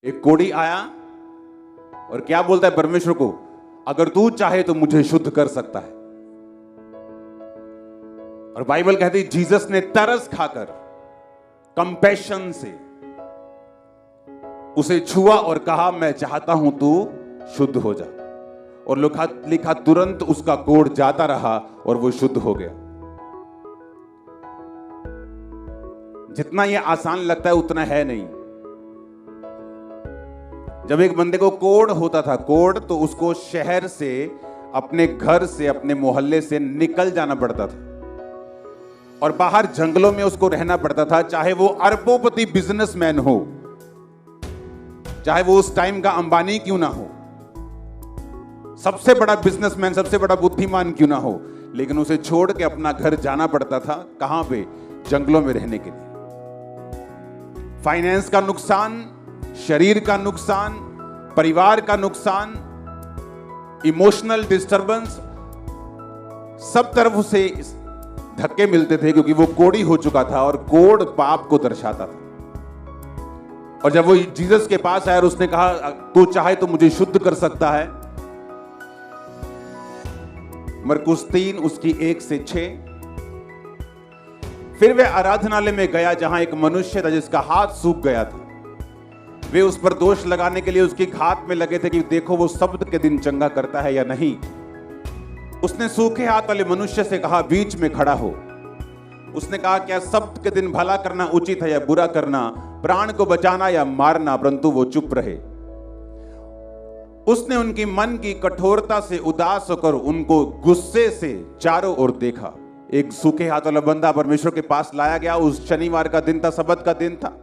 एक कोढ़ी आया और क्या बोलता है परमेश्वर को, अगर तू चाहे तो मुझे शुद्ध कर सकता है। और बाइबल कहती है जीसस ने तरस खाकर कंपैशन से उसे छुआ और कहा मैं चाहता हूं तू शुद्ध हो जा। और लिखा तुरंत उसका कोढ़ जाता रहा और वो शुद्ध हो गया। जितना ये आसान लगता है उतना है नहीं। जब एक बंदे को कोढ़ होता था, कोढ़, तो उसको शहर से, अपने घर से, अपने मोहल्ले से निकल जाना पड़ता था और बाहर जंगलों में उसको रहना पड़ता था। चाहे वो अरबोपति बिजनेसमैन हो, चाहे वो उस टाइम का अंबानी क्यों ना हो, सबसे बड़ा बिजनेसमैन, सबसे बड़ा बुद्धिमान क्यों ना हो, लेकिन उसे छोड़ के अपना घर जाना पड़ता था। कहां पे? जंगलों में रहने के लिए। फाइनेंस का नुकसान, शरीर का नुकसान, परिवार का नुकसान, इमोशनल डिस्टर्बेंस, सब तरफ उसे धक्के मिलते थे क्योंकि वो कोढ़ी हो चुका था और कोढ़ पाप को दर्शाता था। और जब वो जीसस के पास आया और उसने कहा तू चाहे तो मुझे शुद्ध कर सकता है, मरकुस 3 उसकी 1 से 6। फिर वह आराधनालय में गया जहां एक मनुष्य था जिसका हाथ सूख गया था। वे उस पर दोष लगाने के लिए उसकी घात में लगे थे कि देखो वो सब्त के दिन चंगा करता है या नहीं। उसने सूखे हाथ वाले मनुष्य से कहा बीच में खड़ा हो। उसने कहा क्या सब्त के दिन भला करना उचित है या बुरा करना, प्राण को बचाना या मारना? परंतु वो चुप रहे। उसने उनकी मन की कठोरता से उदास होकर उनको गुस्से से चारों ओर देखा। एक सूखे हाथ वाला बंदा परमेश्वर के पास लाया गया। उस शनिवार का दिन था, सब्त का दिन था।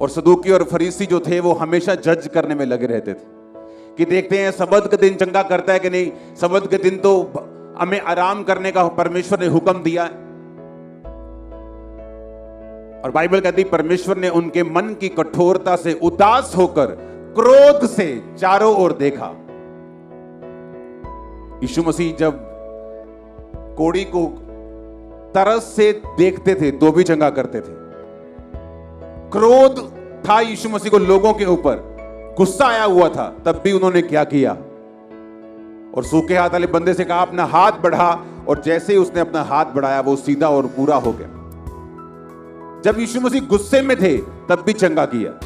और सदूकी और फरीसी जो थे वो हमेशा जज करने में लगे रहते थे कि देखते हैं सब्त के दिन चंगा करता है कि नहीं, सब्त के दिन तो हमें आराम करने का परमेश्वर ने हुक्म दिया है। और बाइबल कहती परमेश्वर ने उनके मन की कठोरता से उदास होकर क्रोध से चारों ओर देखा। यीशु मसीह जब कोढ़ी को तरस से देखते थे तो भी चंगा करते थे। क्रोध था यीशु मसीह को लोगों के ऊपर, गुस्सा आया हुआ था, तब भी उन्होंने क्या किया? और सूखे हाथ वाले बंदे से कहा अपना हाथ बढ़ा, और जैसे ही उसने अपना हाथ बढ़ाया वो सीधा और पूरा हो गया। जब यीशु मसीह गुस्से में थे तब भी चंगा किया।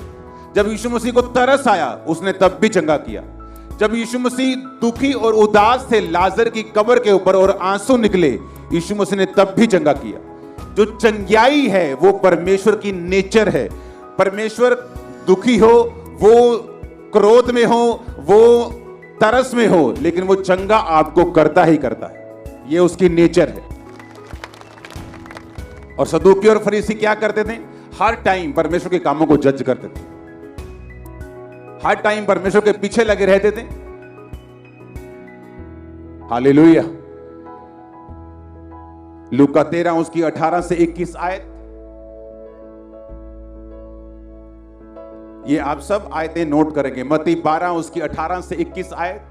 जब यीशु मसीह को तरस आया उसने तब भी चंगा किया। जब यीशु मसीह दुखी और उदास थे लाजर की कब्र के ऊपर और आंसू निकले, यीशु मसीह ने तब भी चंगा किया। जो चंगाई है वो परमेश्वर की नेचर है। परमेश्वर दुखी हो, वो क्रोध में हो, वो तरस में हो, लेकिन वो चंगा आपको करता ही करता है। ये उसकी नेचर है। और सदूकी और फरीसी क्या करते थे? हर टाइम परमेश्वर के कामों को जज करते थे, हर टाइम परमेश्वर के पीछे लगे रहते थे। हालेलुया। लूका 13 उसकी 18 से 21 आयत। ये आप सब आयतें नोट करेंगे। मत्ती 12 उसकी 18 से 21 आयत।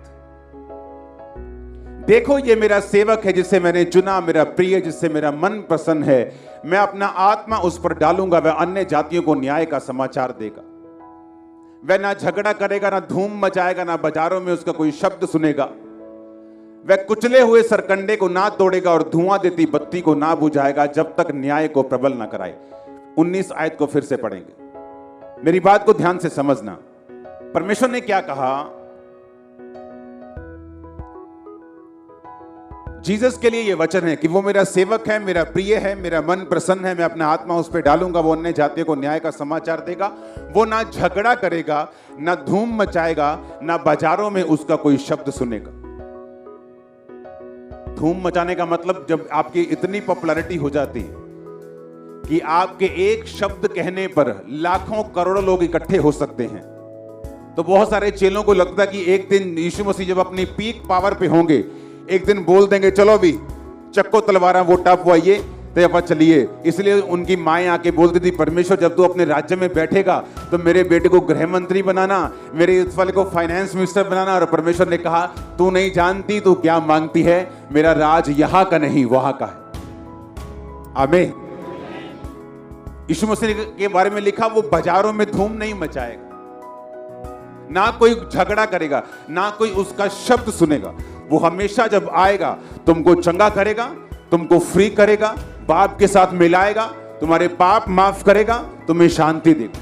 देखो ये मेरा सेवक है जिसे मैंने चुना, मेरा प्रिय जिससे मेरा मन प्रसन्न है। मैं अपना आत्मा उस पर डालूंगा, वह अन्य जातियों को न्याय का समाचार देगा। वह ना झगड़ा करेगा, ना धूम मचाएगा, ना बाजारों में उसका कोई शब्द सुनेगा। वह कुचले हुए सरकंडे को ना तोड़ेगा और धुआं देती बत्ती को ना बुझाएगा जब तक न्याय को प्रबल ना कराए। 19 आयत को फिर से पढ़ेंगे। मेरी बात को ध्यान से समझना। परमेश्वर ने क्या कहा? जीसस के लिए यह वचन है कि वो मेरा सेवक है, मेरा प्रिय है, मेरा मन प्रसन्न है। मैं अपना आत्मा उस पर डालूंगा, वो अन्य जातियों को न्याय का समाचार देगा। वो ना झगड़ा करेगा, ना धूम मचाएगा, ना बाजारों में उसका कोई शब्द सुनेगा। धूम मचाने का मतलब जब आपकी इतनी पॉपुलैरिटी हो जाती है कि आपके एक शब्द कहने पर लाखों करोड़ों लोग इकट्ठे हो सकते हैं, तो बहुत सारे चेलों को लगता है कि एक दिन यीशु मसीह जब अपनी पीक पावर पे होंगे, एक दिन बोल देंगे चलो भी चक्को तलवारा वो टप हुआ ये तो अब चलिए। इसलिए उनकी माएं आके बोलती थी परमेश्वर जब तू अपने राज्य में बैठेगा तो मेरे बेटे को गृह मंत्री बनाना, मेरे इस वाले को फाइनेंस मिनिस्टर बनाना। और परमेश्वर ने कहा तू नहीं जानती तू क्या मांगती है, मेरा राज यहां का नहीं वहां का है। आमीन। यीशु मसीह के बारे में लिखा, वो बाजारों में धूम नहीं मचाएगा, ना कोई झगड़ा करेगा, ना कोई उसका शब्द सुनेगा। वो हमेशा जब आएगा तुमको चंगा करेगा, तुमको फ्री करेगा, बाप के साथ मिलाएगा, तुम्हारे पाप माफ करेगा, तुम्हें शांति देगा।